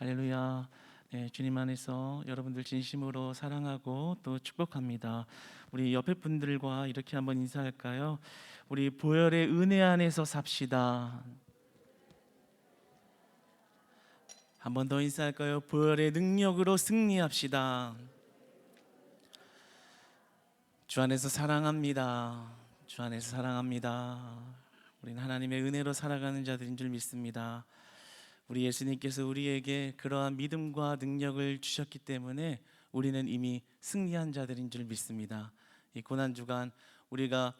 할렐루야. 네, 주님 안에서 여러분들 진심으로 사랑하고 또 축복합니다. 우리 옆에 분들과 이렇게 한번 인사할까요? 우리 보혈의 은혜 안에서 삽시다. 한 번 더 인사할까요? 보혈의 능력으로 승리합시다. 주 안에서 사랑합니다. 주 안에서 사랑합니다. 우리는 하나님의 은혜로 살아가는 자들인 줄 믿습니다. 우리 예수님께서 우리에게 그러한 믿음과 능력을 주셨기 때문에 우리는 이미 승리한 자들인 줄 믿습니다. 이 고난 주간 우리가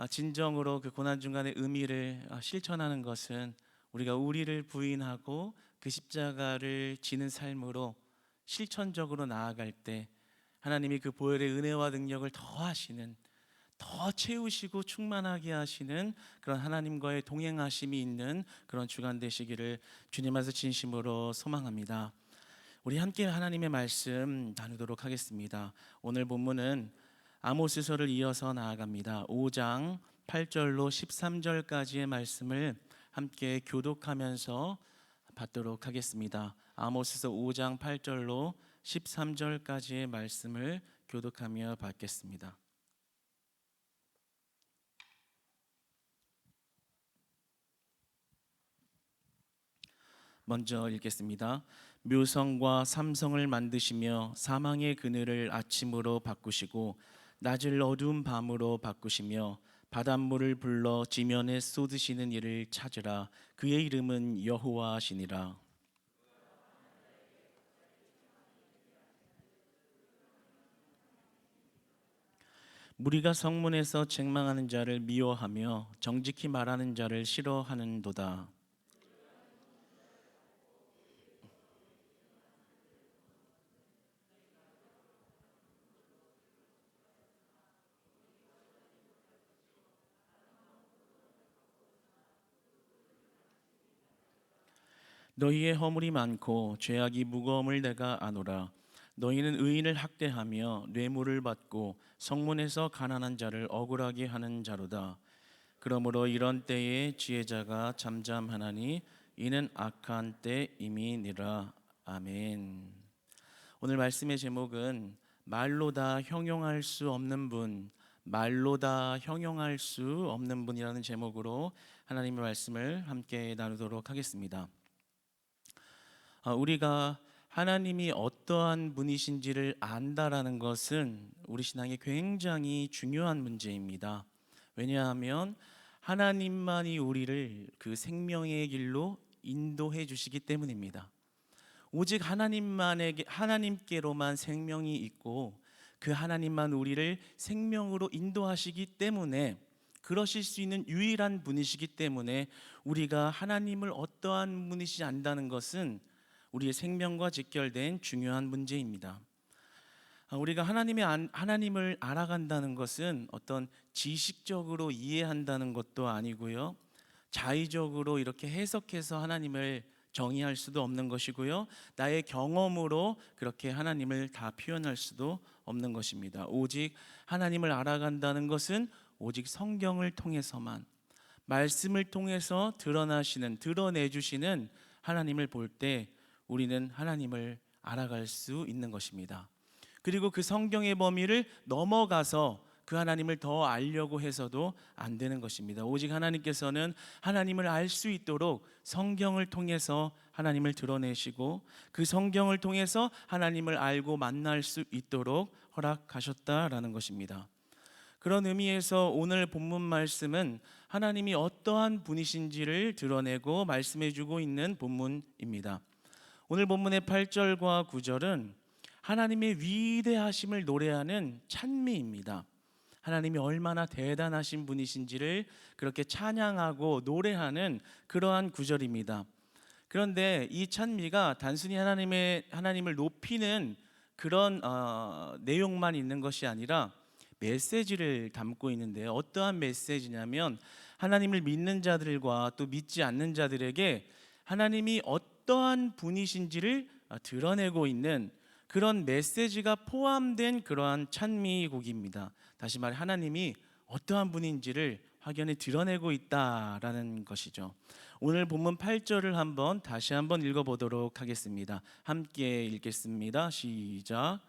진정으로 그 고난 주간의 의미를 실천하는 것은 우리가 우리를 부인하고 그 십자가를 지는 삶으로 실천적으로 나아갈 때 하나님이 그 보혈의 은혜와 능력을 더하시는, 더 채우시고 충만하게 하시는 그런 하나님과의 동행하심이 있는 그런 주간 되시기를 주님 안에서 진심으로 소망합니다. 우리 함께 하나님의 말씀 나누도록 하겠습니다. 오늘 본문은 아모스서를 이어서 나아갑니다. 5장 8절로 13절까지의 말씀을 함께 교독하면서 받도록 하겠습니다. 아모스서 5장 8절로 13절까지의 말씀을 교독하며 받겠습니다. 먼저 읽겠습니다. 묘성과 삼성을 만드시며 사망의 그늘을 아침으로 바꾸시고 낮을 어두운 밤으로 바꾸시며 바닷물을 불러 지면에 쏟으시는 이를 찾으라. 그의 이름은 여호와시니라. 무리가 성문에서 책망하는 자를 미워하며 정직히 말하는 자를 싫어하는도다. 너희의 허물이 많고 죄악이 무거움을 내가 아노라. 너희는 의인을 학대하며 뇌물을 받고 성문에서 가난한 자를 억울하게 하는 자로다. 그러므로 이런 때에 지혜자가 잠잠하나니 이는 악한 때임이니라. 아멘. 오늘 말씀의 제목은 말로 다 형용할 수 없는 분, 말로 다 형용할 수 없는 분이라는 제목으로 하나님의 말씀을 함께 나누도록 하겠습니다. 우리가 하나님이 어떠한 분이신지를 안다라는 것은 우리 신앙에 굉장히 중요한 문제입니다. 왜냐하면 하나님만이 우리를 그 생명의 길로 인도해 주시기 때문입니다. 오직 하나님께로만 생명이 있고 그 하나님만 우리를 생명으로 인도하시기 때문에, 그러실 수 있는 유일한 분이시기 때문에 우리가 하나님을 어떠한 분이시지 안다는 것은 우리의 생명과 직결된 중요한 문제입니다. 우리가 하나님을 알아간다는 것은 어떤 지식적으로 이해한다는 것도 아니고요, 자의적으로 이렇게 해석해서 하나님을 정의할 수도 없는 것이고요, 나의 경험으로 그렇게 하나님을 다 표현할 수도 없는 것입니다. 오직 하나님을 알아간다는 것은 오직 성경을 통해서만, 말씀을 통해서 드러내주시는 하나님을 볼 때 우리는 하나님을 알아갈 수 있는 것입니다. 그리고 그 성경의 범위를 넘어가서 그 하나님을 더 알려고 해서도 안 되는 것입니다. 오직 하나님께서는 하나님을 알 수 있도록 성경을 통해서 하나님을 드러내시고 그 성경을 통해서 하나님을 알고 만날 수 있도록 허락하셨다라는 것입니다. 그런 의미에서 오늘 본문 말씀은 하나님이 어떠한 분이신지를 드러내고 말씀해주고 있는 본문입니다. 오늘 본문의 8절과 9절은 하나님의 위대하심을 노래하는 찬미입니다. 하나님이 얼마나 대단하신 분이신지를 그렇게 찬양하고 노래하는 그러한 구절입니다. 그런데 이 찬미가 단순히 하나님을 높이는 그런 내용만 있는 것이 아니라 메시지를 담고 있는데요. 어떠한 메시지냐면 하나님을 믿는 자들과 또 믿지 않는 자들에게 하나님이 어떠한 분이신지를 드러내고 있는 그런 메시지가 포함된 그러한 찬미곡입니다. 다시 말해 하나님이 어떠한 분인지를 확연히 드러내고 있다라는 것이죠. 오늘 본문 8절을 다시 한번 읽어보도록 하겠습니다. 함께 읽겠습니다. 시작.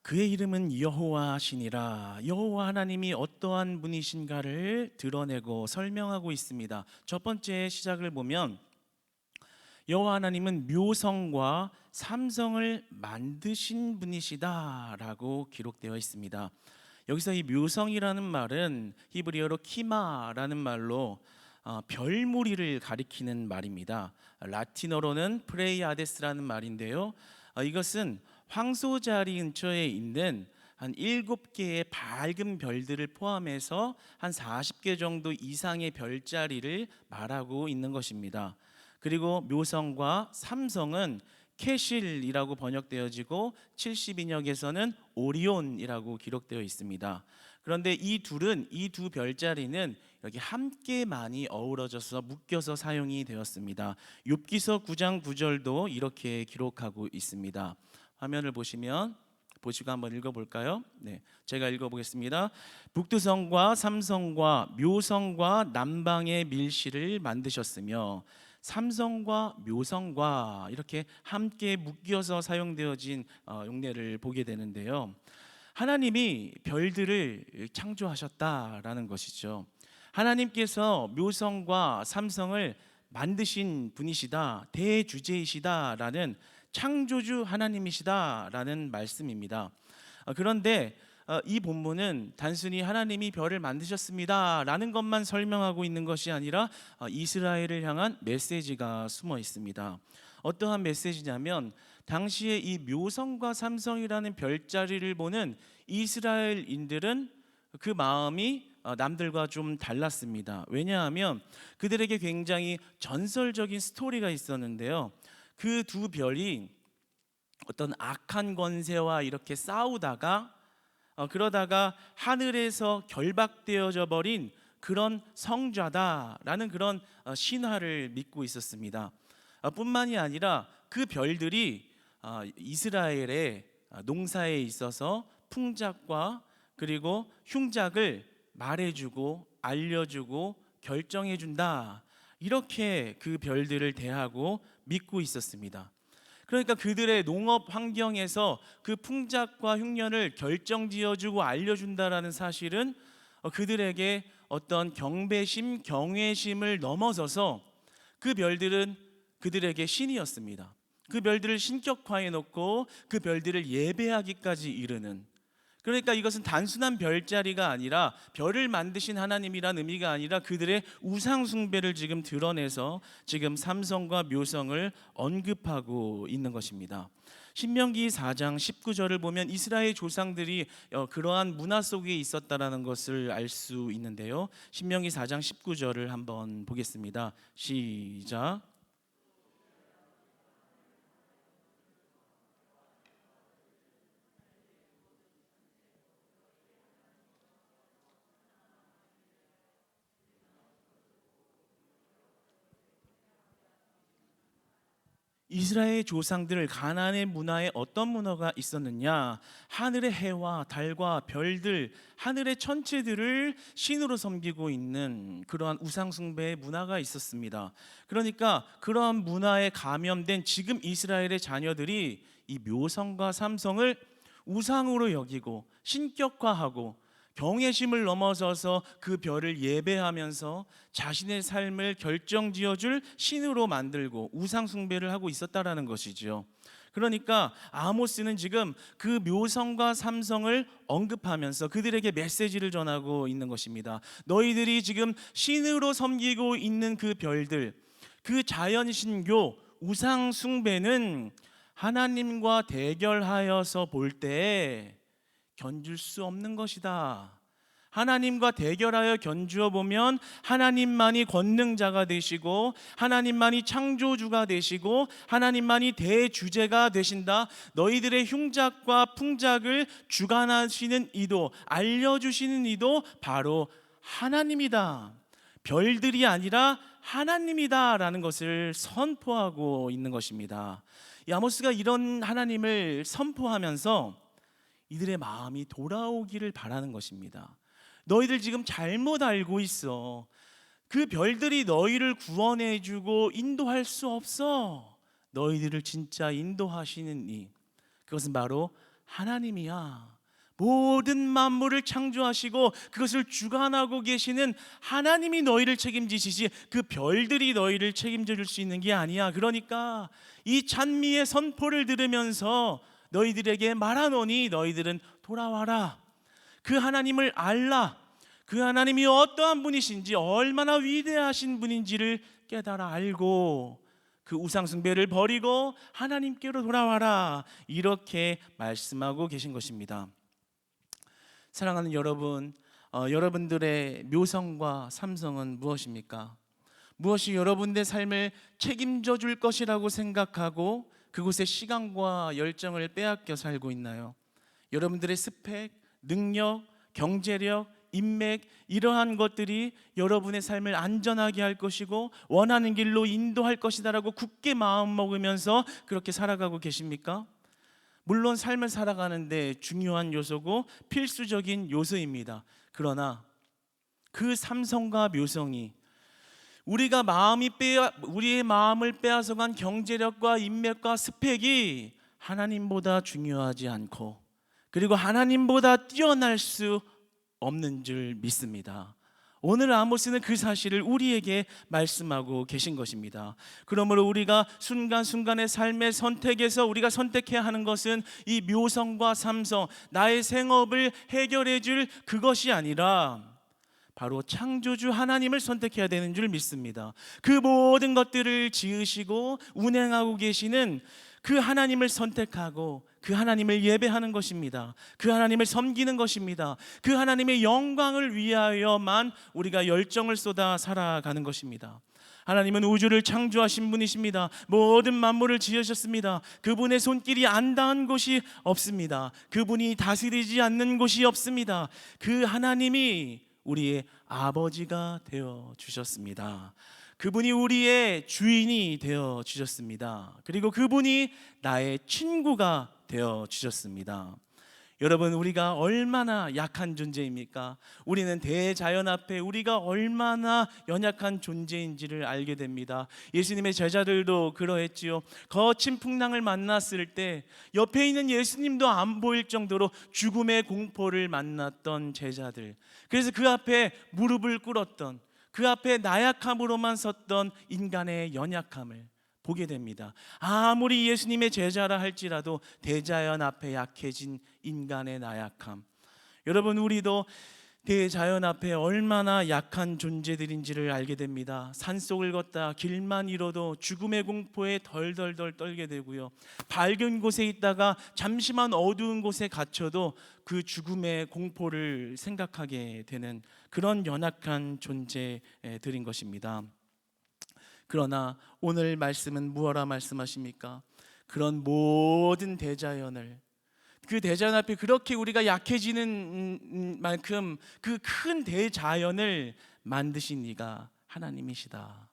그의 이름은 여호와시니라. 여호와 하나님이 어떠한 분이신가를 드러내고 설명하고 있습니다. 첫 번째 시작을 보면 여호와 하나님은 묘성과 삼성을 만드신 분이시다라고 기록되어 있습니다. 여기서 이 묘성이라는 말은 히브리어로 키마라는 말로 별무리를 가리키는 말입니다. 라틴어로는 프레이아데스라는 말인데요. 이것은 황소자리 근처에 있는 한 7개의 밝은 별들을 포함해서 한 40개 정도 이상의 별자리를 말하고 있는 것입니다. 그리고 묘성과 삼성은 케실이라고 번역되어지고 70인역에서는 오리온이라고 기록되어 있습니다. 그런데 이 두 별자리는 이렇게 함께 많이 어우러져서 묶여서 사용이 되었습니다. 욥기서 9장 9절도 이렇게 기록하고 있습니다. 화면을 보시고 한번 읽어볼까요? 네, 제가 읽어보겠습니다. 북두성과 삼성과 묘성과 남방의 밀실을 만드셨으며 삼성과 묘성과 이렇게 함께 묶여서 사용되어진 용례를 보게 되는데요. 하나님이 별들을 창조하셨다라는 것이죠. 하나님께서 묘성과 삼성을 만드신 분이시다, 대주제이시다라는 창조주 하나님이시다라는 말씀입니다. 그런데 이 본문은 단순히 하나님이 별을 만드셨습니다라는 것만 설명하고 있는 것이 아니라 이스라엘을 향한 메시지가 숨어 있습니다. 어떠한 메시지냐면 당시에 이 묘성과 삼성이라는 별자리를 보는 이스라엘인들은 그 마음이 남들과 좀 달랐습니다. 왜냐하면 그들에게 굉장히 전설적인 스토리가 있었는데요. 그 두 별이 어떤 악한 권세와 이렇게 싸우다가 그러다가 하늘에서 결박되어져 버린 그런 성자다라는 그런 신화를 믿고 있었습니다. 뿐만이 아니라 그 별들이 이스라엘의 농사에 있어서 풍작과 그리고 흉작을 말해주고 알려주고 결정해준다, 이렇게 그 별들을 대하고 믿고 있었습니다. 그러니까 그들의 농업 환경에서 그 풍작과 흉년을 결정지어주고 알려준다라는 사실은 그들에게 어떤 경배심, 경외심을 넘어서서 그 별들은 그들에게 신이었습니다. 그 별들을 신격화해 놓고 그 별들을 예배하기까지 이르는, 그러니까 이것은 단순한 별자리가 아니라 별을 만드신 하나님이란 의미가 아니라 그들의 우상 숭배를 지금 드러내서 지금 삼성과 묘성을 언급하고 있는 것입니다. 신명기 4장 19절을 보면 이스라엘 조상들이 그러한 문화 속에 있었다라는 것을 알 수 있는데요. 신명기 4장 19절을 한번 보겠습니다. 시작. 이스라엘 조상들 가나안의 문화에 어떤 문화가 있었느냐? 하늘의 해와 달과 별들, 하늘의 천체들을 신으로 섬기고 있는 그러한 우상 숭배의 문화가 있었습니다. 그러니까 그러한 문화에 감염된 지금 이스라엘의 자녀들이 이 묘성과 삼성을 우상으로 여기고 신격화하고 경외심을 넘어서서 그 별을 예배하면서 자신의 삶을 결정지어줄 신으로 만들고 우상 숭배를 하고 있었다라는 것이죠. 그러니까 아모스는 지금 그 묘성과 삼성을 언급하면서 그들에게 메시지를 전하고 있는 것입니다. 너희들이 지금 신으로 섬기고 있는 그 별들, 그 자연신교 우상 숭배는 하나님과 대결하여서 볼 때 견줄 수 없는 것이다. 하나님과 대결하여 견주어 보면 하나님만이 권능자가 되시고 하나님만이 창조주가 되시고 하나님만이 대주제가 되신다. 너희들의 흉작과 풍작을 주관하시는 이도, 알려주시는 이도 바로 하나님이다. 별들이 아니라 하나님이다라는 것을 선포하고 있는 것입니다. 이 아모스가 이런 하나님을 선포하면서 이들의 마음이 돌아오기를 바라는 것입니다. 너희들 지금 잘못 알고 있어. 그 별들이 너희를 구원해주고 인도할 수 없어. 너희들을 진짜 인도하시는 이, 그것은 바로 하나님이야. 모든 만물을 창조하시고 그것을 주관하고 계시는 하나님이 너희를 책임지시지 그 별들이 너희를 책임져 줄 수 있는 게 아니야. 그러니까 이 찬미의 선포를 들으면서 너희들에게 말하노니 너희들은 돌아와라. 그 하나님을 알라. 그 하나님이 어떠한 분이신지, 얼마나 위대하신 분인지를 깨달아 알고 그 우상숭배를 버리고 하나님께로 돌아와라. 이렇게 말씀하고 계신 것입니다. 사랑하는 여러분, 여러분들의 묘성과 삼성은 무엇입니까? 무엇이 여러분의 삶을 책임져 줄 것이라고 생각하고 그곳에 시간과 열정을 빼앗겨 살고 있나요? 여러분들의 스펙, 능력, 경제력, 인맥, 이러한 것들이 여러분의 삶을 안전하게 할 것이고 원하는 길로 인도할 것이다라고 굳게 마음 먹으면서 그렇게 살아가고 계십니까? 물론 삶을 살아가는데 중요한 요소고 필수적인 요소입니다. 그러나 그 삼성과 묘성이 우리의 마음을 빼앗아간 경제력과 인맥과 스펙이 하나님보다 중요하지 않고 그리고 하나님보다 뛰어날 수 없는 줄 믿습니다. 오늘 아모스는 그 사실을 우리에게 말씀하고 계신 것입니다. 그러므로 우리가 순간순간의 삶의 선택에서 우리가 선택해야 하는 것은 이 묘성과 삼성, 나의 생업을 해결해 줄 그것이 아니라 바로 창조주 하나님을 선택해야 되는 줄 믿습니다. 그 모든 것들을 지으시고 운행하고 계시는 그 하나님을 선택하고 그 하나님을 예배하는 것입니다. 그 하나님을 섬기는 것입니다. 그 하나님의 영광을 위하여만 우리가 열정을 쏟아 살아가는 것입니다. 하나님은 우주를 창조하신 분이십니다. 모든 만물을 지으셨습니다. 그분의 손길이 안 닿은 곳이 없습니다. 그분이 다스리지 않는 곳이 없습니다. 그 하나님이 우리의 아버지가 되어 주셨습니다. 그분이 우리의 주인이 되어 주셨습니다. 그리고 그분이 나의 친구가 되어 주셨습니다. 여러분, 우리가 얼마나 약한 존재입니까? 우리는 대자연 앞에 우리가 얼마나 연약한 존재인지를 알게 됩니다. 예수님의 제자들도 그러했지요. 거친 풍랑을 만났을 때 옆에 있는 예수님도 안 보일 정도로 죽음의 공포를 만났던 제자들, 그래서 그 앞에 무릎을 꿇었던, 그 앞에 나약함으로만 섰던 인간의 연약함을 보게 됩니다. 아무리 예수님의 제자라 할지라도 대자연 앞에 약해진 인간의 나약함, 여러분, 우리도 대자연 앞에 얼마나 약한 존재들인지를 알게 됩니다. 산속을 걷다 길만 잃어도 죽음의 공포에 덜덜덜 떨게 되고요, 밝은 곳에 있다가 잠시만 어두운 곳에 갇혀도 그 죽음의 공포를 생각하게 되는 그런 연약한 존재들인 것입니다. 그러나 오늘 말씀은 무엇라 말씀하십니까? 그런 모든 대자연을, 그 대자연 앞에 그렇게 우리가 약해지는 만큼 그 큰 대자연을 만드신 이가 하나님이시다.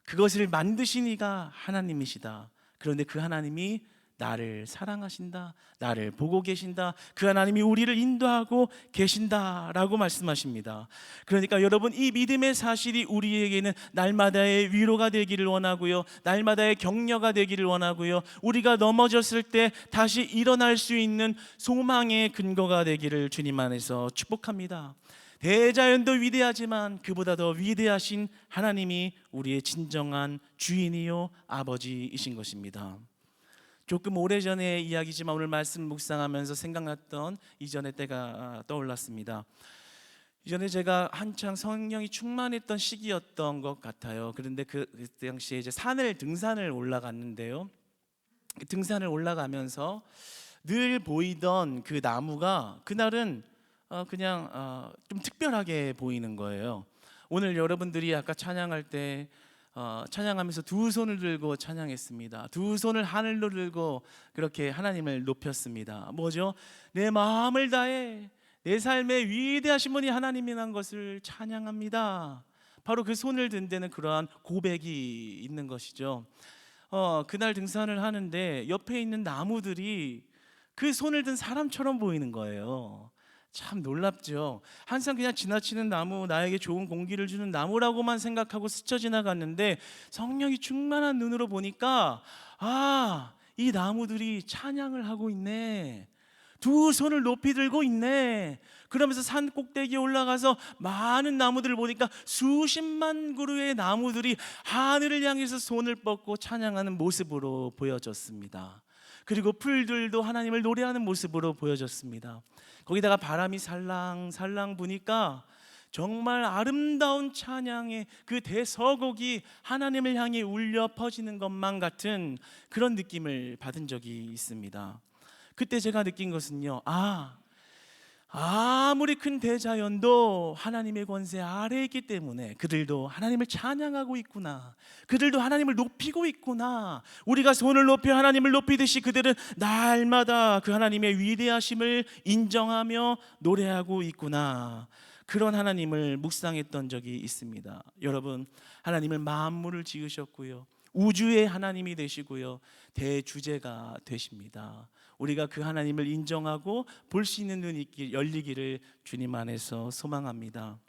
그것을 만드신 이가 하나님이시다. 그런데 그 하나님이 나를 사랑하신다, 나를 보고 계신다, 그 하나님이 우리를 인도하고 계신다라고 말씀하십니다. 그러니까 여러분, 이 믿음의 사실이 우리에게는 날마다의 위로가 되기를 원하고요, 날마다의 격려가 되기를 원하고요, 우리가 넘어졌을 때 다시 일어날 수 있는 소망의 근거가 되기를 주님 안에서 축복합니다. 대자연도 위대하지만 그보다 더 위대하신 하나님이 우리의 진정한 주인이요 아버지이신 것입니다. 조금 오래전의 이야기지만 오늘 말씀 묵상하면서 생각났던 이전의 때가 떠올랐습니다. 이전에 제가 한창 성령이 충만했던 시기였던 것 같아요. 그런데 그 당시에 이제 등산을 올라갔는데요, 등산을 올라가면서 늘 보이던 그 나무가 그날은 그냥 좀 특별하게 보이는 거예요. 오늘 여러분들이 아까 찬양할 때 찬양하면서 두 손을 들고 찬양했습니다. 두 손을 하늘로 들고 그렇게 하나님을 높였습니다. 뭐죠? 내 마음을 다해 내 삶의 위대하신 분이 하나님이라는 것을 찬양합니다. 바로 그 손을 든 데는 그러한 고백이 있는 것이죠. 그날 등산을 하는데 옆에 있는 나무들이 그 손을 든 사람처럼 보이는 거예요. 참 놀랍죠. 항상 그냥 지나치는 나무, 나에게 좋은 공기를 주는 나무라고만 생각하고 스쳐 지나갔는데 성령이 충만한 눈으로 보니까 이 나무들이 찬양을 하고 있네. 두 손을 높이 들고 있네. 그러면서 산 꼭대기에 올라가서 많은 나무들을 보니까 수십만 그루의 나무들이 하늘을 향해서 손을 뻗고 찬양하는 모습으로 보여졌습니다. 그리고 풀들도 하나님을 노래하는 모습으로 보여졌습니다. 거기다가 바람이 살랑살랑 부니까 정말 아름다운 찬양의 그 대서곡이 하나님을 향해 울려 퍼지는 것만 같은 그런 느낌을 받은 적이 있습니다. 그때 제가 느낀 것은요, 아무리 큰 대자연도 하나님의 권세 아래에 있기 때문에 그들도 하나님을 찬양하고 있구나, 그들도 하나님을 높이고 있구나. 우리가 손을 높여 하나님을 높이듯이 그들은 날마다 그 하나님의 위대하심을 인정하며 노래하고 있구나. 그런 하나님을 묵상했던 적이 있습니다. 여러분, 하나님은 만물을 지으셨고요, 우주의 하나님이 되시고요, 대주제가 되십니다. 우리가 그 하나님을 인정하고 볼 수 있는 눈이 열리기를 주님 안에서 소망합니다.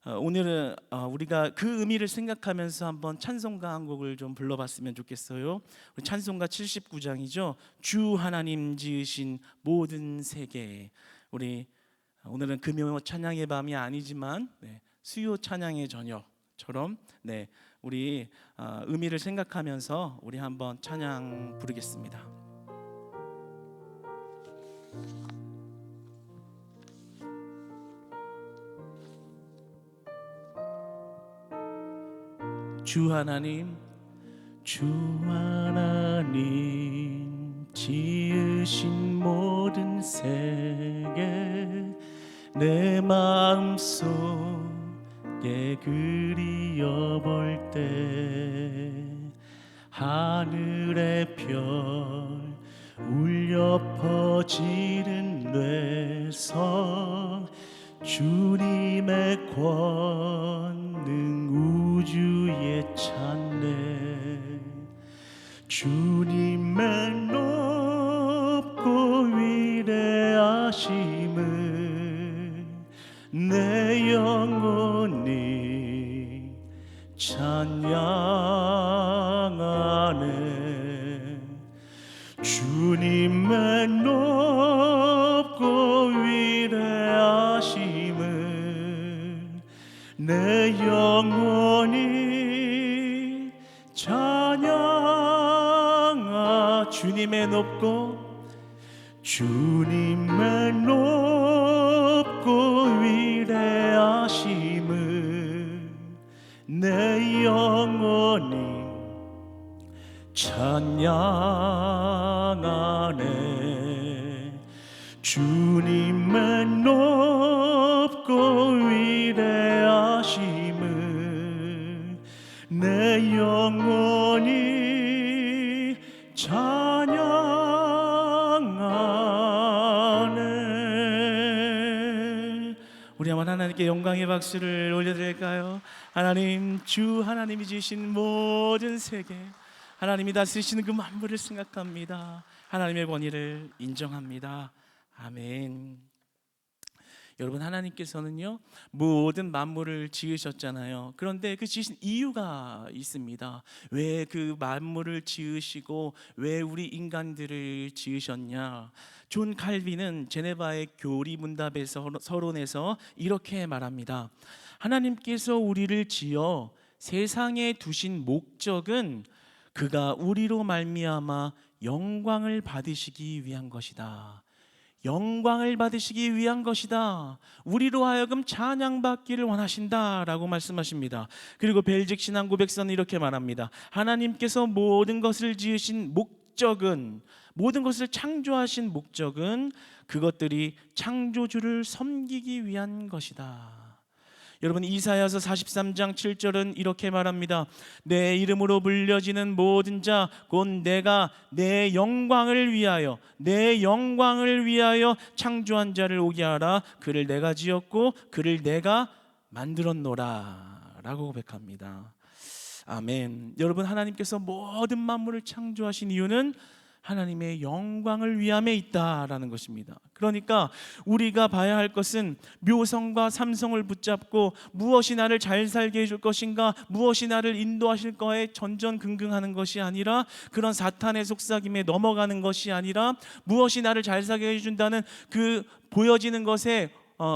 오늘은 우리가 그 의미를 생각하면서 한번 찬송가 한 곡을 좀 불러봤으면 좋겠어요. 우리 찬송가 79장이죠. 주 하나님 지으신 모든 세계. 우리 오늘은 금요 찬양의 밤이 아니지만 수요 찬양의 저녁처럼 우리 의미를 생각하면서 우리 한번 찬양 부르겠습니다. 주 하나님 지으신 모든 세계 내 마음속에 그리워볼 때 하늘의 별 울려 퍼지는 뇌성 주님의 권능 우주에 찬네. 주님의 높고 위대하심을 내 영혼이 찬양하네. 주님의 높고 위대하심을 내 영혼이 찬양하. 주님의 높고 위대하심을 내 영혼이 찬양하네. 주님의 높고 위대하심을 내 영혼이 찬양하네. 우리 한번 하나님께 영광의 박수를 올려드릴까요? 하나님, 주 하나님이 지으신 모든 세계, 하나님이 다스리시는 그 만물을 생각합니다. 하나님의 권위를 인정합니다. 아멘. 여러분, 하나님께서는요 모든 만물을 지으셨잖아요. 그런데 그 지으신 이유가 있습니다. 왜 그 만물을 지으시고 왜 우리 인간들을 지으셨냐? 존 칼빈은 제네바의 교리 문답의 서론에서 이렇게 말합니다. 하나님께서 우리를 지어 세상에 두신 목적은 그가 우리로 말미암아 영광을 받으시기 위한 것이다. 영광을 받으시기 위한 것이다. 우리로 하여금 찬양받기를 원하신다라고 말씀하십니다. 그리고 벨직 신앙 고백서는 이렇게 말합니다. 하나님께서 모든 것을 지으신 목적은, 모든 것을 창조하신 목적은 그것들이 창조주를 섬기기 위한 것이다. 여러분, 이사야서 43장 7절은 이렇게 말합니다. 내 이름으로 불려지는 모든 자 곧 내가 내 영광을 위하여 창조한 자를 오게 하라. 그를 내가 지었고 그를 내가 만들었노라 라고 고백합니다. 아멘. 여러분, 하나님께서 모든 만물을 창조하신 이유는 하나님의 영광을 위함에 있다라는 것입니다. 그러니까 우리가 봐야 할 것은 묘성과 삼성을 붙잡고 무엇이 나를 잘 살게 해줄 것인가, 무엇이 나를 인도하실 거에 전전긍긍하는 것이 아니라, 그런 사탄의 속삭임에 넘어가는 것이 아니라, 무엇이 나를 잘 살게 해준다는 그 보여지는 것에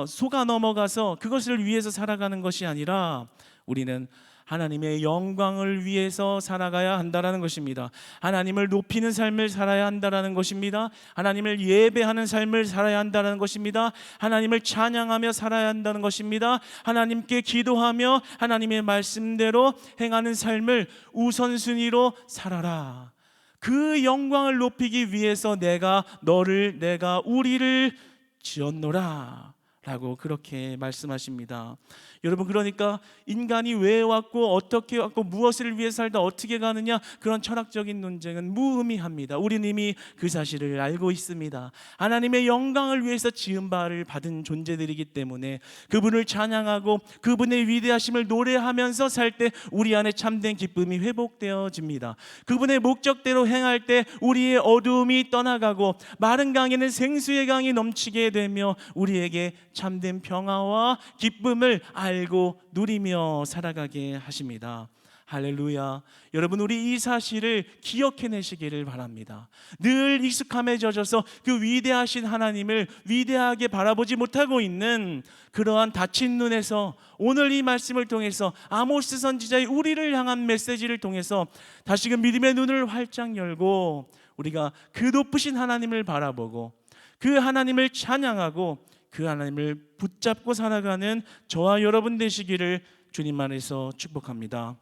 속아 넘어가서 그것을 위해서 살아가는 것이 아니라, 우리는 하나님의 영광을 위해서 살아가야 한다라는 것입니다. 하나님을 높이는 삶을 살아야 한다라는 것입니다. 하나님을 예배하는 삶을 살아야 한다라는 것입니다. 하나님을 찬양하며 살아야 한다는 것입니다. 하나님께 기도하며 하나님의 말씀대로 행하는 삶을 우선순위로 살아라. 그 영광을 높이기 위해서 내가 너를, 내가 우리를 지었노라 라고 그렇게 말씀하십니다. 여러분, 그러니까 인간이 왜 왔고 어떻게 왔고 무엇을 위해 살다 어떻게 가느냐, 그런 철학적인 논쟁은 무의미합니다. 우리는 이미 그 사실을 알고 있습니다. 하나님의 영광을 위해서 지은 바를 받은 존재들이기 때문에 그분을 찬양하고 그분의 위대하심을 노래하면서 살 때 우리 안에 참된 기쁨이 회복되어집니다. 그분의 목적대로 행할 때 우리의 어두움이 떠나가고 마른 강에는 생수의 강이 넘치게 되며 우리에게 참된 평화와 기쁨을 알고 누리며 살아가게 하십니다. 할렐루야. 여러분, 우리 이 사실을 기억해내시기를 바랍니다. 늘 익숙함에 젖어서 그 위대하신 하나님을 위대하게 바라보지 못하고 있는 그러한 닫힌 눈에서 오늘 이 말씀을 통해서 아모스 선지자의 우리를 향한 메시지를 통해서 다시금 믿음의 눈을 활짝 열고 우리가 그 높으신 하나님을 바라보고 그 하나님을 찬양하고 그 하나님을 붙잡고 살아가는 저와 여러분 되시기를 주님 안에서 축복합니다.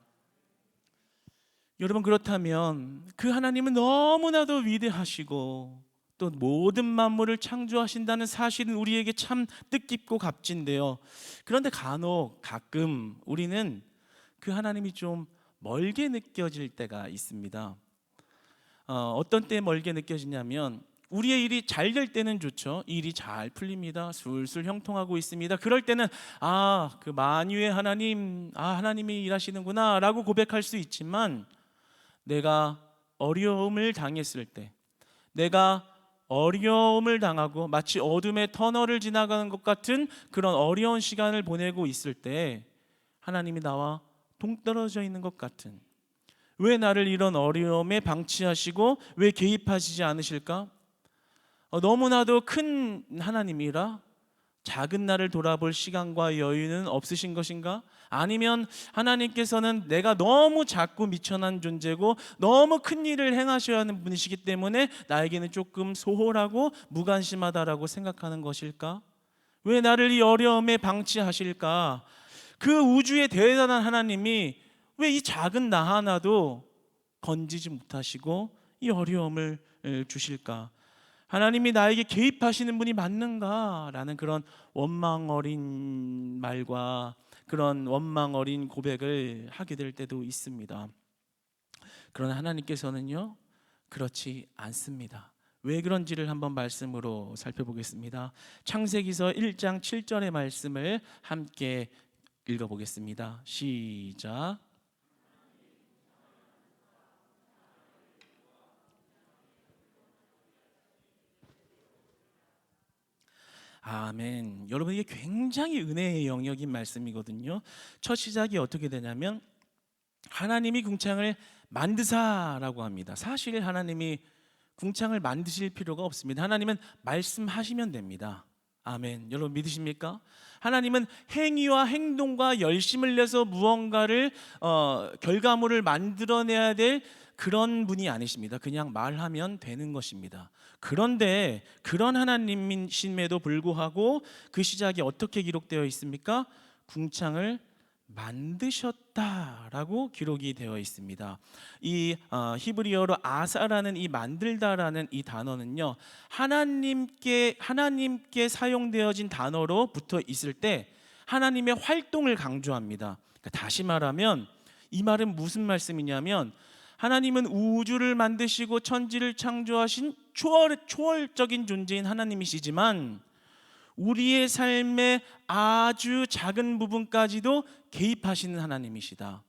여러분, 그렇다면 그 하나님은 너무나도 위대하시고 또 모든 만물을 창조하신다는 사실은 우리에게 참 뜻깊고 값진데요. 그런데 가끔 우리는 그 하나님이 좀 멀게 느껴질 때가 있습니다. 어떤 때 멀게 느껴지냐면, 우리의 일이 잘 될 때는 좋죠. 일이 잘 풀립니다. 술술 형통하고 있습니다. 그럴 때는 그 만유의 하나님, 하나님이 일하시는구나 라고 고백할 수 있지만, 내가 어려움을 당했을 때, 내가 어려움을 당하고 마치 어둠의 터널을 지나가는 것 같은 그런 어려운 시간을 보내고 있을 때 하나님이 나와 동떨어져 있는 것 같은, 왜 나를 이런 어려움에 방치하시고 왜 개입하시지 않으실까? 너무나도 큰 하나님이라 작은 나를 돌아볼 시간과 여유는 없으신 것인가? 아니면 하나님께서는 내가 너무 작고 미천한 존재고 너무 큰 일을 행하셔야 하는 분이시기 때문에 나에게는 조금 소홀하고 무관심하다라고 생각하는 것일까? 왜 나를 이 어려움에 방치하실까? 그 우주의 대단한 하나님이 왜 이 작은 나 하나도 건지지 못하시고 이 어려움을 주실까? 하나님이 나에게 개입하시는 분이 맞는가? 라는 그런 원망 어린 말과 그런 원망 어린 고백을 하게 될 때도 있습니다. 그러나 하나님께서는요, 그렇지 않습니다. 왜 그런지를 한번 말씀으로 살펴보겠습니다. 창세기서 1장 7절의 말씀을 함께 읽어보겠습니다. 시작. 아멘. 여러분, 이게 굉장히 은혜의 영역인 말씀이거든요. 첫 시작이 어떻게 되냐면, 하나님이 궁창을 만드사라고 합니다. 사실 하나님이 궁창을 만드실 필요가 없습니다. 하나님은 말씀하시면 됩니다. 아멘. 여러분, 믿으십니까? 하나님은 행위와 행동과 열심을 내서 무언가를 결과물을 만들어내야 될 그런 분이 아니십니다. 그냥 말하면 되는 것입니다. 그런데 그런 하나님이심에도 불구하고 그 시작이 어떻게 기록되어 있습니까? 궁창을 만드셨다라고 기록이 되어 있습니다. 이 히브리어로 아사라는 이 만들다라는 이 단어는요, 하나님께 사용되어진 단어로 붙어 있을 때 하나님의 활동을 강조합니다. 그러니까 다시 말하면 이 말은 무슨 말씀이냐면, 하나님은 우주를 만드시고 천지를 창조하신 초월적인 존재인 하나님이시지만 우리의 삶의 아주 작은 부분까지도 개입하시는 하나님이시다.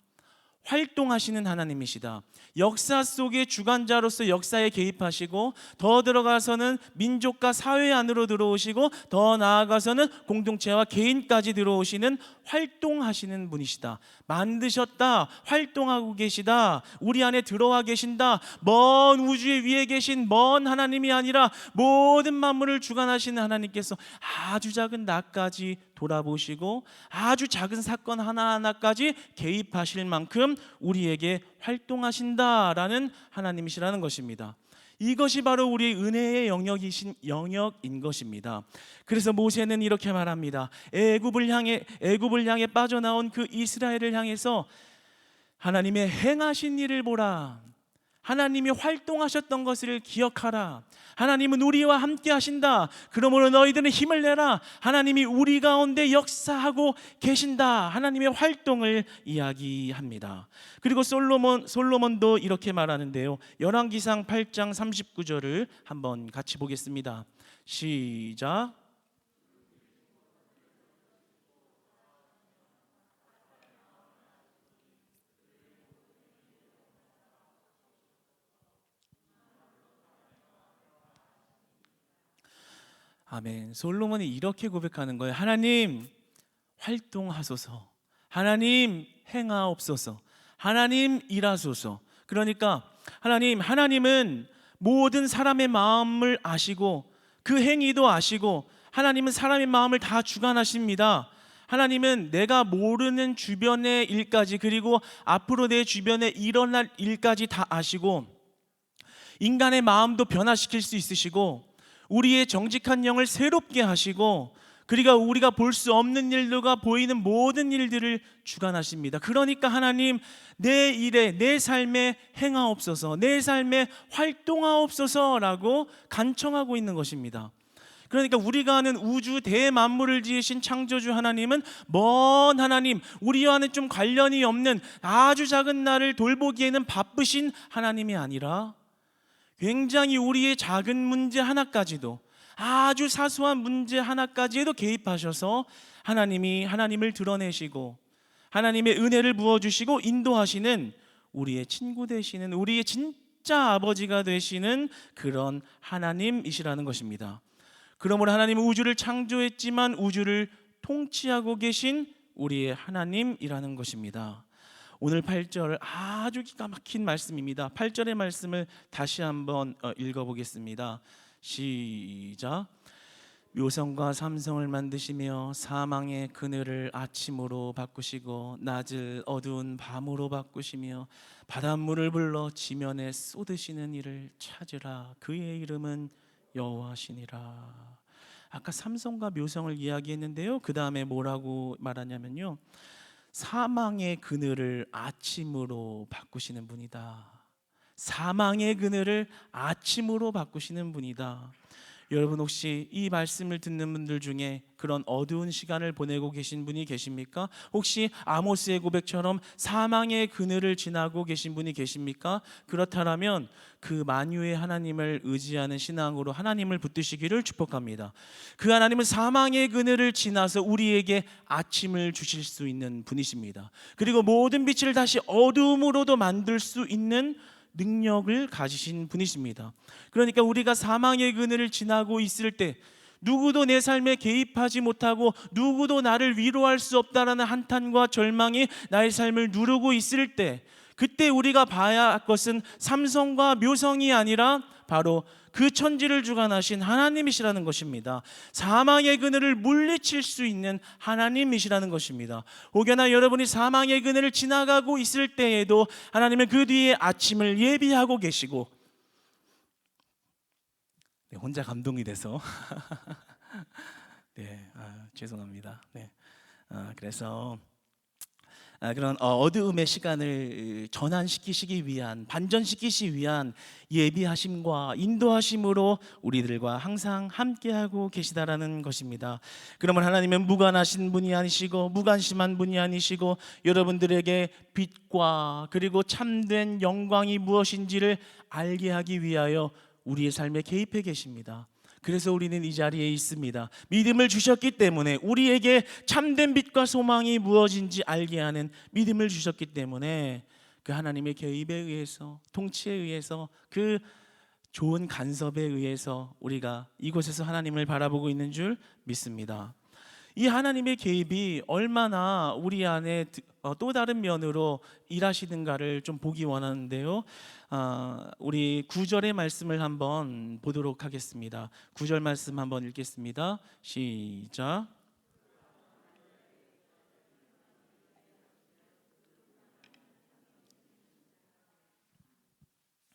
활동하시는 하나님이시다. 역사 속의 주관자로서 역사에 개입하시고, 더 들어가서는 민족과 사회 안으로 들어오시고, 더 나아가서는 공동체와 개인까지 들어오시는 활동하시는 분이시다. 만드셨다, 활동하고 계시다, 우리 안에 들어와 계신다. 먼 우주의 위에 계신 먼 하나님이 아니라 모든 만물을 주관하시는 하나님께서 아주 작은 나까지 돌아보시고 아주 작은 사건 하나하나까지 개입하실 만큼 우리에게 활동하신다라는 하나님이시라는 것입니다. 이것이 바로 우리의 은혜의 영역인 것입니다. 그래서 모세는 이렇게 말합니다. 애굽을 향해 빠져나온 그 이스라엘을 향해서 하나님의 행하신 일을 보라. 하나님이 활동하셨던 것을 기억하라. 하나님은 우리와 함께 하신다. 그러므로 너희들은 힘을 내라. 하나님이 우리 가운데 역사하고 계신다. 하나님의 활동을 이야기합니다. 그리고 솔로몬도 이렇게 말하는데요. 열왕기상 8장 39절을 한번 같이 보겠습니다. 시작. 아멘. 솔로몬이 이렇게 고백하는 거예요. 하나님 활동하소서. 하나님 행하옵소서. 하나님 일하소서. 그러니까 하나님은 모든 사람의 마음을 아시고 그 행위도 아시고, 하나님은 사람의 마음을 다 주관하십니다. 하나님은 내가 모르는 주변의 일까지, 그리고 앞으로 내 주변에 일어날 일까지 다 아시고, 인간의 마음도 변화시킬 수 있으시고, 우리의 정직한 영을 새롭게 하시고, 그리고 우리가 볼 수 없는 일들과 보이는 모든 일들을 주관하십니다. 그러니까 하나님, 내 일에, 내 삶에 행하옵소서, 내 삶에 활동하옵소서라고 간청하고 있는 것입니다. 그러니까 우리가 아는 우주 대만물을 지으신 창조주 하나님은 먼 하나님, 우리와는 좀 관련이 없는 아주 작은 나를 돌보기에는 바쁘신 하나님이 아니라 굉장히 우리의 작은 문제 하나까지도, 아주 사소한 문제 하나까지에도 개입하셔서 하나님을 드러내시고 하나님의 은혜를 부어주시고 인도하시는, 우리의 친구 되시는, 우리의 진짜 아버지가 되시는 그런 하나님이시라는 것입니다. 그러므로 하나님은 우주를 창조했지만 우주를 통치하고 계신 우리의 하나님이라는 것입니다. 오늘 8절 아주 기가 막힌 말씀입니다. 8절의 말씀을 다시 한번 읽어보겠습니다. 시작. 묘성과 삼성을 만드시며 사망의 그늘을 아침으로 바꾸시고 낮을 어두운 밤으로 바꾸시며 바닷물을 불러 지면에 쏟으시는 이를 찾으라. 그의 이름은 여호와시니라. 아까 삼성과 묘성을 이야기했는데요, 그 다음에 뭐라고 말하냐면요, 사망의 그늘을 아침으로 바꾸시는 분이다. 사망의 그늘을 아침으로 바꾸시는 분이다. 여러분, 혹시 이 말씀을 듣는 분들 중에 그런 어두운 시간을 보내고 계신 분이 계십니까? 혹시 아모스의 고백처럼 사망의 그늘을 지나고 계신 분이 계십니까? 그렇다면 그 만유의 하나님을 의지하는 신앙으로 하나님을 붙드시기를 축복합니다. 그 하나님은 사망의 그늘을 지나서 우리에게 아침을 주실 수 있는 분이십니다. 그리고 모든 빛을 다시 어둠으로도 만들 수 있는 능력을 가지신 분이십니다. 그러니까 우리가 사망의 그늘을 지나고 있을 때, 누구도 내 삶에 개입하지 못하고 누구도 나를 위로할 수 없다라는 한탄과 절망이 나의 삶을 누르고 있을 때, 그때 우리가 봐야 할 것은 삼성과 묘성이 아니라 바로 그 천지를 주관하신 하나님이시라는 것입니다. 사망의 그늘을 물리칠 수 있는 하나님이시라는 것입니다. 혹여나 여러분이 사망의 그늘을 지나가고 있을 때에도 하나님은 그 뒤에 아침을 예비하고 계시고, 네, 혼자 감동이 돼서 네, 죄송합니다. 네, 그래서 그런 어두움의 시간을 전환시키시기 위한, 반전시키시기 위한 예비하심과 인도하심으로 우리들과 항상 함께하고 계시다라는 것입니다. 그러면 하나님은 무관하신 분이 아니시고 무관심한 분이 아니시고, 여러분들에게 빛과 그리고 참된 영광이 무엇인지를 알게 하기 위하여 우리의 삶에 개입해 계십니다. 그래서 우리는 이 자리에 있습니다. 믿음을 주셨기 때문에, 우리에게 참된 빛과 소망이 무엇인지 알게 하는 믿음을 주셨기 때문에, 그 하나님의 개입에 의해서, 통치에 의해서, 그 좋은 간섭에 의해서 우리가 이곳에서 하나님을 바라보고 있는 줄 믿습니다. 이 하나님의 개입이 얼마나 우리 안에 또 다른 면으로 일하시는가를 좀 보기 원하는데요. 우리 9절의 말씀을 한번 보도록 하겠습니다. 9절 말씀 한번 읽겠습니다. 시작.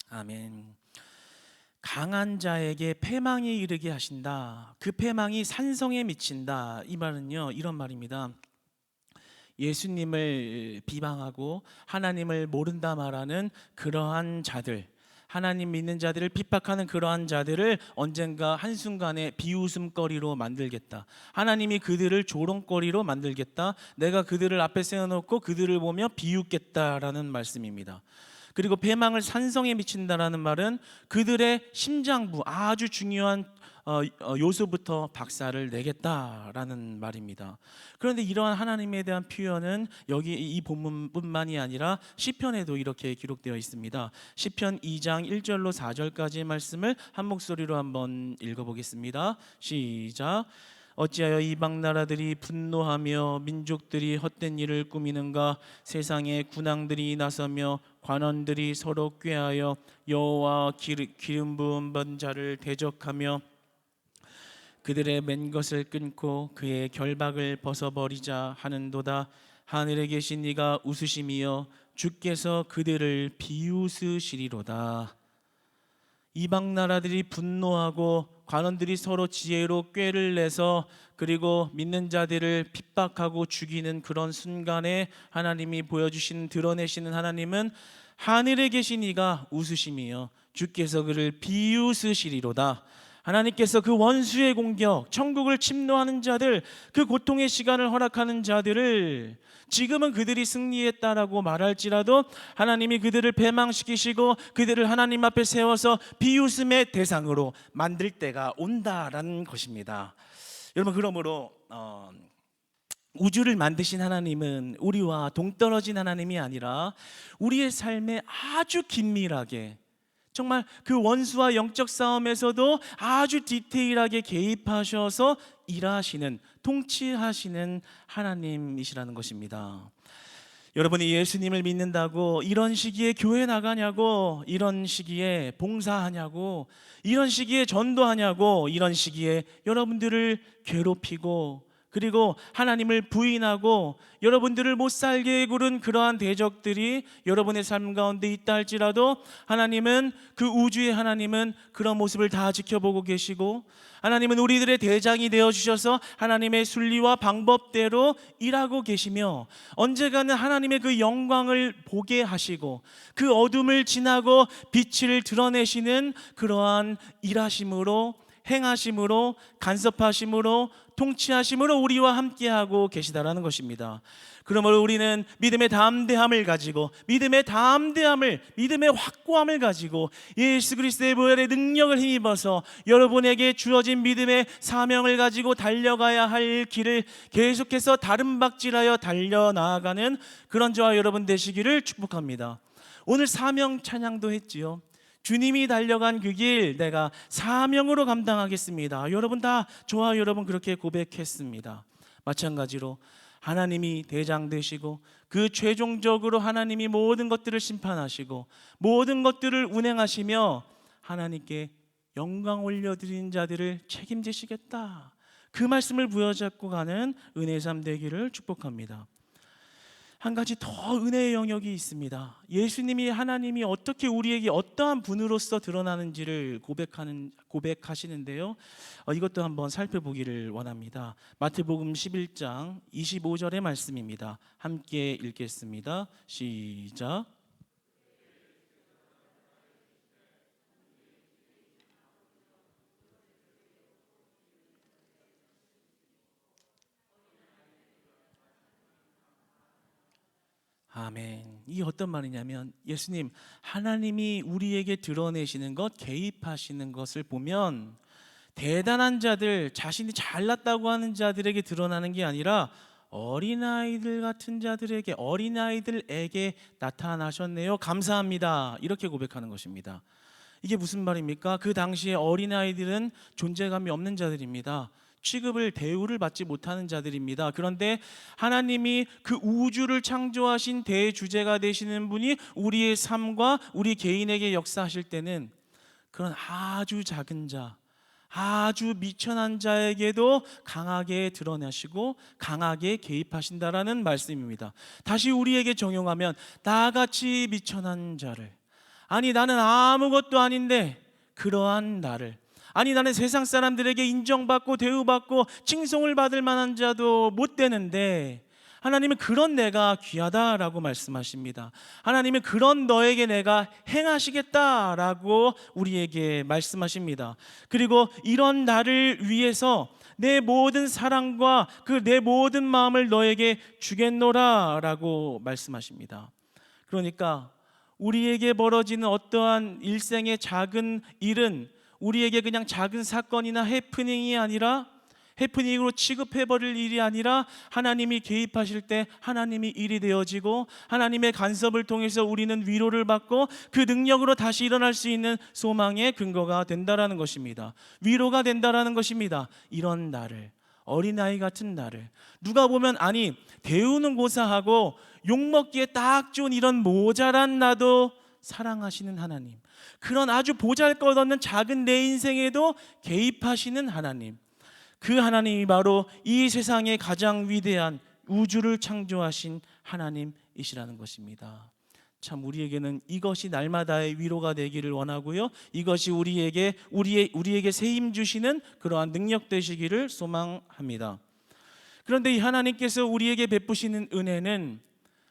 아멘. 강한 자에게 패망이 이르게 하신다. 그 패망이 산성에 미친다. 이 말은요, 이런 말입니다. 예수님을 비방하고 하나님을 모른다 말하는 그러한 자들, 하나님 믿는 자들을 핍박하는 그러한 자들을 언젠가 한순간에 비웃음거리로 만들겠다. 하나님이 그들을 조롱거리로 만들겠다. 내가 그들을 앞에 세워놓고 그들을 보며 비웃겠다라는 말씀입니다. 그리고 패망을 산성에 미친다라는 말은 그들의 심장부, 아주 중요한 요소부터 박살을 내겠다라는 말입니다. 그런데 이러한 하나님에 대한 표현은 여기 이 본문뿐만이 아니라 시편에도 이렇게 기록되어 있습니다. 시편 2장 1절로 4절까지의 말씀을 한 목소리로 한번 읽어보겠습니다. 시작. 어찌하여 이방 나라들이 분노하며 민족들이 헛된 일을 꾸미는가? 세상에 군왕들이 나서며 관원들이 서로 꾀하여 여호와 기름 부은 자를 대적하며 그들의 맨 것을 끊고 그의 결박을 벗어버리자 하는도다. 하늘에 계신 이가 웃으심이여 주께서 그들을 비웃으시리로다. 이방 나라들이 분노하고 관원들이 서로 지혜로 꾀를 내서 그리고 믿는 자들을 핍박하고 죽이는 그런 순간에 하나님이 보여주시는, 드러내시는 하나님은 하늘에 계신 이가 웃으심이여 주께서 그를 비웃으시리로다. 하나님께서 그 원수의 공격, 천국을 침노하는 자들, 그 고통의 시간을 허락하는 자들을 지금은 그들이 승리했다라고 말할지라도 하나님이 그들을 배망시키시고 그들을 하나님 앞에 세워서 비웃음의 대상으로 만들 때가 온다라는 것입니다. 여러분, 그러므로 우주를 만드신 하나님은 우리와 동떨어진 하나님이 아니라 우리의 삶에 아주 긴밀하게, 정말 그 원수와 영적 싸움에서도 아주 디테일하게 개입하셔서 일하시는, 통치하시는 하나님이시라는 것입니다. 여러분이 예수님을 믿는다고 이런 시기에 교회 나가냐고, 이런 시기에 봉사하냐고, 이런 시기에 전도하냐고, 이런 시기에 여러분들을 괴롭히고 그리고 하나님을 부인하고 여러분들을 못 살게 구른 그러한 대적들이 여러분의 삶 가운데 있다 할지라도 하나님은, 그 우주의 하나님은 그런 모습을 다 지켜보고 계시고, 하나님은 우리들의 대장이 되어주셔서 하나님의 순리와 방법대로 일하고 계시며 언젠가는 하나님의 그 영광을 보게 하시고 그 어둠을 지나고 빛을 드러내시는 그러한 일하심으로, 행하심으로, 간섭하심으로, 통치하심으로 우리와 함께하고 계시다라는 것입니다. 그러므로 우리는 믿음의 담대함을 가지고, 믿음의 확고함을 가지고 예수 그리스도의 보혈의 능력을 힘입어서 여러분에게 주어진 믿음의 사명을 가지고 달려가야 할 길을 계속해서 다름박질하여 달려나가는 그런 저와 여러분 되시기를 축복합니다. 오늘 사명 찬양도 했지요. 주님이 달려간 그 길 내가 사명으로 감당하겠습니다. 여러분 다, 저와 여러분 그렇게 고백했습니다. 마찬가지로 하나님이 대장 되시고 그 최종적으로 하나님이 모든 것들을 심판하시고 모든 것들을 운행하시며 하나님께 영광 올려드리는 자들을 책임지시겠다, 그 말씀을 부여잡고 가는 은혜의 삶 되기를 축복합니다. 한 가지 더 은혜의 영역이 있습니다. 예수님이, 하나님이 어떻게 우리에게 어떠한 분으로서 드러나는지를 고백하시는데요. 이것도 한번 살펴보기를 원합니다. 마태복음 11장 25절의 말씀입니다. 함께 읽겠습니다. 시작. 아멘. 이 어떤 말이냐면, 예수님, 하나님이 우리에게 드러내시는 것, 개입하시는 것을 보면 대단한 자들, 자신이 잘났다고 하는 자들에게 드러나는 게 아니라 어린아이들 같은 자들에게, 어린아이들에게 나타나셨네요. 감사합니다. 이렇게 고백하는 것입니다. 이게 무슨 말입니까? 그 당시에 어린아이들은 존재감이 없는 자들입니다. 취급을, 대우를 받지 못하는 자들입니다. 그런데 하나님이 그 우주를 창조하신 대주제가 되시는 분이 우리의 삶과 우리 개인에게 역사하실 때는 그런 아주 작은 자, 아주 미천한 자에게도 강하게 드러나시고 강하게 개입하신다라는 말씀입니다. 다시 우리에게 적용하면 나같이 미천한 자를, 아니 나는 아무것도 아닌데 그러한 나를, 아니 나는 세상 사람들에게 인정받고 대우받고 칭송을 받을 만한 자도 못 되는데 하나님은 그런 내가 귀하다라고 말씀하십니다. 하나님은 그런 너에게 내가 행하시겠다라고 우리에게 말씀하십니다. 그리고 이런 나를 위해서 내 모든 사랑과 그 내 모든 마음을 너에게 주겠노라라고 말씀하십니다. 그러니까 우리에게 벌어지는 어떠한 일생의 작은 일은 우리에게 그냥 작은 사건이나 해프닝이 아니라, 해프닝으로 취급해버릴 일이 아니라 하나님이 개입하실 때 하나님이 일이 되어지고 하나님의 간섭을 통해서 우리는 위로를 받고 그 능력으로 다시 일어날 수 있는 소망의 근거가 된다라는 것입니다. 위로가 된다라는 것입니다. 이런 나를, 어린아이 같은 나를, 누가 보면 아니 대우는 고사하고 욕먹기에 딱 좋은 이런 모자란 나도 사랑하시는 하나님, 그런 아주 보잘것없는 작은 내 인생에도 개입하시는 하나님, 그 하나님이 바로 이 세상의 가장 위대한 우주를 창조하신 하나님이시라는 것입니다. 참 우리에게는 이것이 날마다의 위로가 되기를 원하고요, 이것이 우리에게 새 힘 주시는 그러한 능력 되시기를 소망합니다. 그런데 이 하나님께서 우리에게 베푸시는 은혜는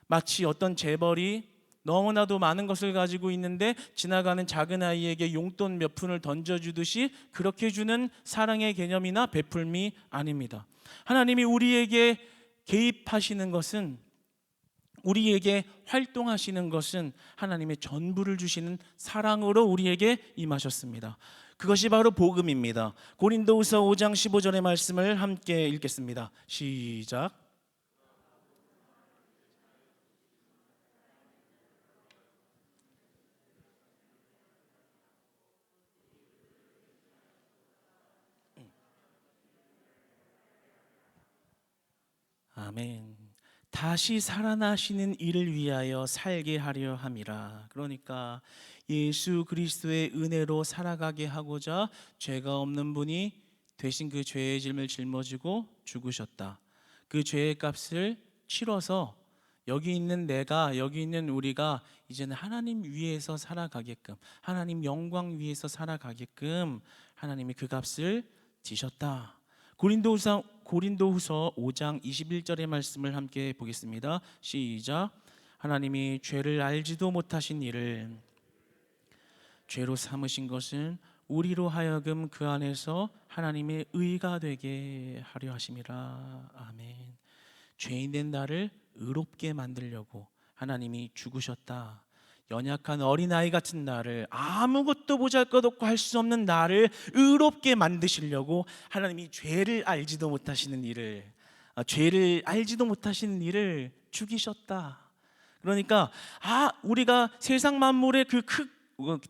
마치 어떤 재벌이 너무나도 많은 것을 가지고 있는데 지나가는 작은 아이에게 용돈 몇 푼을 던져주듯이 그렇게 주는 사랑의 개념이나 베풀미 아닙니다. 하나님이 우리에게 개입하시는 것은, 우리에게 활동하시는 것은 하나님의 전부를 주시는 사랑으로 우리에게 임하셨습니다. 그것이 바로 복음입니다. 고린도후서 5장 15절의 말씀을 함께 읽겠습니다. 시작. 아멘. 다시 살아나시는 이를 위하여 살게 하려 함이라. 그러니까 예수 그리스도의 은혜로 살아가게 하고자 죄가 없는 분이 대신 그 죄의 짐을 짊어지고 죽으셨다. 그 죄의 값을 치러서 여기 있는 내가, 여기 있는 우리가 이제는 하나님 위에서 살아가게끔, 하나님 영광 위에서 살아가게끔 하나님이 그 값을 지셨다. 고린도후서 5장 21절의 말씀을 함께 보겠습니다. 시작. 하나님이 죄를 알지도 못하신 이를 죄로 삼으신 것은 우리로 하여금 그 안에서 하나님의 의가 되게 하려 하심이라. 아멘. 죄인된 나를 의롭게 만들려고 하나님이 죽으셨다. 연약한 어린아이 같은 나를, 아무것도 보잘것없고 할 수 없는 나를 의롭게 만드시려고 하나님이 죄를 알지도 못하시는 이를 죽이셨다. 그러니까 우리가 세상 만물의 그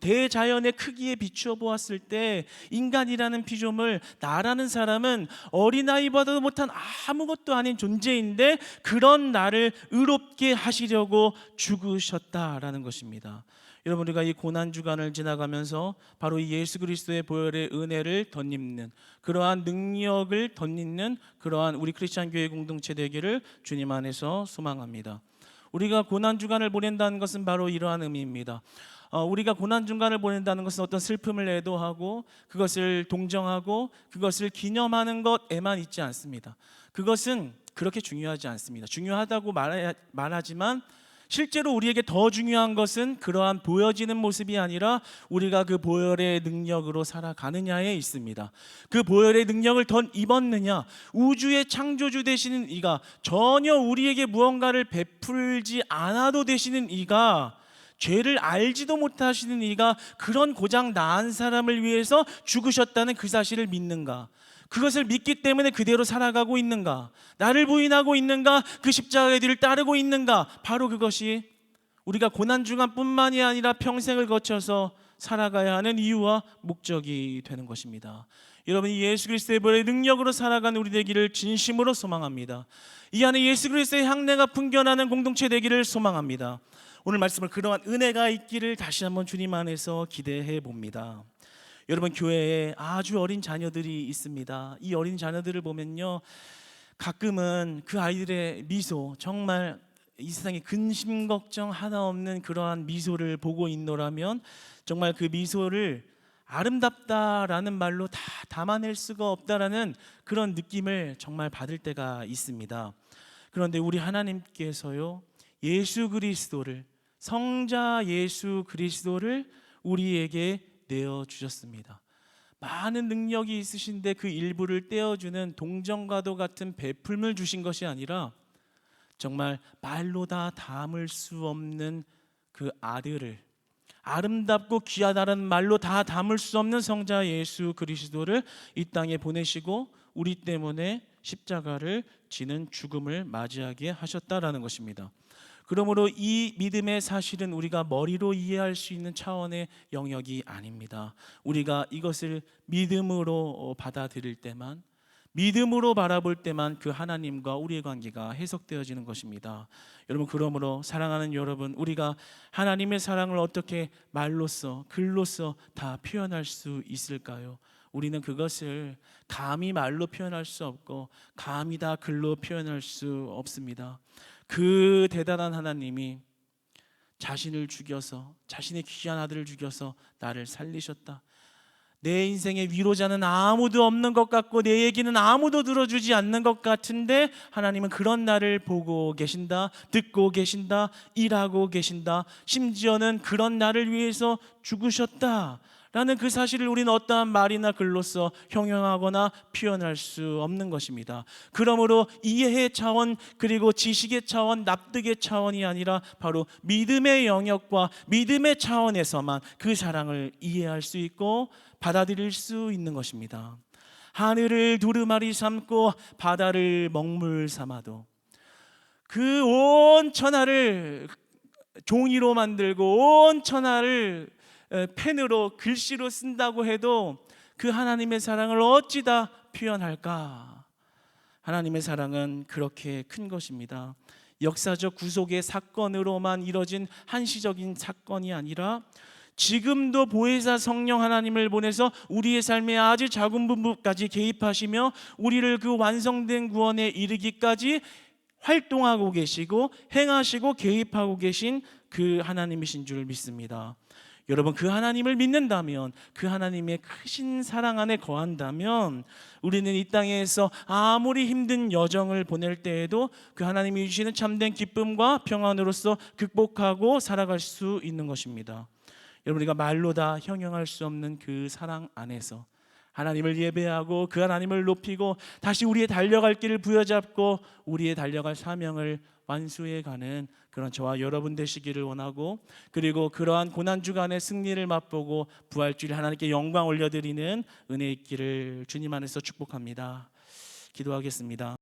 대자연의 크기에 비추어 보았을 때 인간이라는 피조물, 나라는 사람은 어린아이보다도 못한 아무것도 아닌 존재인데 그런 나를 의롭게 하시려고 죽으셨다라는 것입니다. 여러분, 우리가 이 고난주간을 지나가면서 바로 이 예수 그리스도의 보혈의 은혜를 덧입는, 그러한 능력을 덧입는 그러한 우리 크리스찬 교회 공동체 되기를 주님 안에서 소망합니다. 우리가 고난주간을 보낸다는 것은 바로 이러한 의미입니다. 우리가 고난주간을 보낸다는 것은 어떤 슬픔을 애도하고 그것을 동정하고 그것을 기념하는 것에만 있지 않습니다. 그것은 그렇게 중요하지 않습니다. 중요하다고 말하지만 실제로 우리에게 더 중요한 것은 그러한 보여지는 모습이 아니라 우리가 그 보혈의 능력으로 살아가느냐에 있습니다. 그 보혈의 능력을 더 입었느냐, 우주의 창조주 되시는 이가, 전혀 우리에게 무언가를 베풀지 않아도 되시는 이가 죄를 알지도 못하시는 이가 그런 고장 나은 사람을 위해서 죽으셨다는 그 사실을 믿는가? 그것을 믿기 때문에 그대로 살아가고 있는가? 나를 부인하고 있는가? 그 십자가의 뒤를 따르고 있는가? 바로 그것이 우리가 고난중간뿐만이 아니라 평생을 거쳐서 살아가야 하는 이유와 목적이 되는 것입니다. 여러분이 예수 그리스도의 보혈의 능력으로 살아가는 우리 되기를 진심으로 소망합니다. 이 안에 예수 그리스도의 향내가 풍겨나는 공동체 되기를 소망합니다. 오늘 말씀을 그러한 은혜가 있기를 다시 한번 주님 안에서 기대해 봅니다. 여러분, 교회에 아주 어린 자녀들이 있습니다. 이 어린 자녀들을 보면요, 가끔은 그 아이들의 미소, 정말 이 세상에 근심 걱정 하나 없는 그러한 미소를 보고 있노라면 정말 그 미소를 아름답다라는 말로 다 담아낼 수가 없다라는 그런 느낌을 정말 받을 때가 있습니다. 그런데 우리 하나님께서요, 예수 그리스도를, 성자 예수 그리스도를 우리에게 내어주셨습니다. 많은 능력이 있으신데 그 일부를 떼어주는 동정과도 같은 베풀물 주신 것이 아니라 정말 말로 다 담을 수 없는 그 아들을, 아름답고 귀하다는 말로 다 담을 수 없는 성자 예수 그리스도를 이 땅에 보내시고 우리 때문에 십자가를 지는 죽음을 맞이하게 하셨다라는 것입니다. 그러므로 이 믿음의 사실은 우리가 머리로 이해할 수 있는 차원의 영역이 아닙니다. 우리가 이것을 믿음으로 받아들일 때만, 믿음으로 바라볼 때만 그 하나님과 우리의 관계가 해석되어지는 것입니다. 여러분, 그러므로 사랑하는 여러분, 우리가 하나님의 사랑을 어떻게 말로써, 글로써 다 표현할 수 있을까요? 우리는 그것을 감히 말로 표현할 수 없고 감히 다 글로 표현할 수 없습니다. 그 대단한 하나님이 자신을 죽여서, 자신의 귀한 아들을 죽여서 나를 살리셨다. 내 인생의 위로자는 아무도 없는 것 같고 내 얘기는 아무도 들어주지 않는 것 같은데 하나님은 그런 나를 보고 계신다, 듣고 계신다, 일하고 계신다, 심지어는 그런 나를 위해서 죽으셨다 라는 그 사실을 우리는 어떠한 말이나 글로써 형용하거나 표현할 수 없는 것입니다. 그러므로 이해의 차원, 그리고 지식의 차원, 납득의 차원이 아니라 바로 믿음의 영역과 믿음의 차원에서만 그 사랑을 이해할 수 있고 받아들일 수 있는 것입니다. 하늘을 두루마리 삼고 바다를 먹물 삼아도 그 온 천하를 종이로 만들고 온 천하를 펜으로 글씨로 쓴다고 해도 그 하나님의 사랑을 어찌다 표현할까? 하나님의 사랑은 그렇게 큰 것입니다. 역사적 구속의 사건으로만 이뤄진 한시적인 사건이 아니라 지금도 보혜사 성령 하나님을 보내서 우리의 삶의 아주 작은 부분까지 개입하시며 우리를 그 완성된 구원에 이르기까지 활동하고 계시고 행하시고 개입하고 계신 그 하나님이신 줄 믿습니다. 여러분, 그 하나님을 믿는다면, 그 하나님의 크신 사랑 안에 거한다면 우리는 이 땅에서 아무리 힘든 여정을 보낼 때에도 그 하나님이 주시는 참된 기쁨과 평안으로서 극복하고 살아갈 수 있는 것입니다. 여러분, 우리가 말로 다 형용할 수 없는 그 사랑 안에서 하나님을 예배하고 그 하나님을 높이고 다시 우리의 달려갈 길을 부여잡고 우리의 달려갈 사명을 완수해가는 그런 저와 여러분 되시기를 원하고, 그리고 그러한 고난주간의 승리를 맛보고 부활주일 하나님께 영광 올려드리는 은혜 있기를 주님 안에서 축복합니다. 기도하겠습니다.